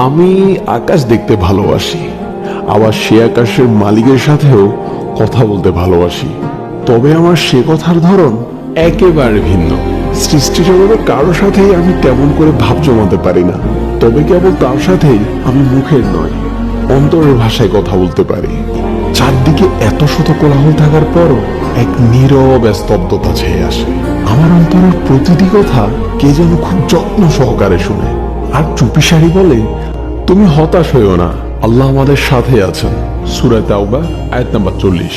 আমি আকাশ দেখতে ভালোবাসি, আবার সে আকাশের মালিকের সাথেও কথা বলতে ভালোবাসি। তবে আমার সে কথার ধরন একেবারে ভিন্ন। সৃষ্টি জগতে কারোর সাথেই আমি তেমন করে ভাব জমাতে পারি না, তবে কেবল তার সাথেই আমি মুখের নয় অন্তরের ভাষায় কথা বলতে পারি। চারদিকে এত শত কোলাহল থাকার পরও এক নীরব স্তব্ধতা ছেয়ে আসে। আমার অন্তরের প্রতিটি কথা কে যেন খুব যত্ন সহকারে শুনে, আর চুপিসারি বলে, তুমি হতাশ হইও না, আল্লাহ আমাদের সাথে আছেন। সূরা তাওবা আয়াত নাম্বার 40।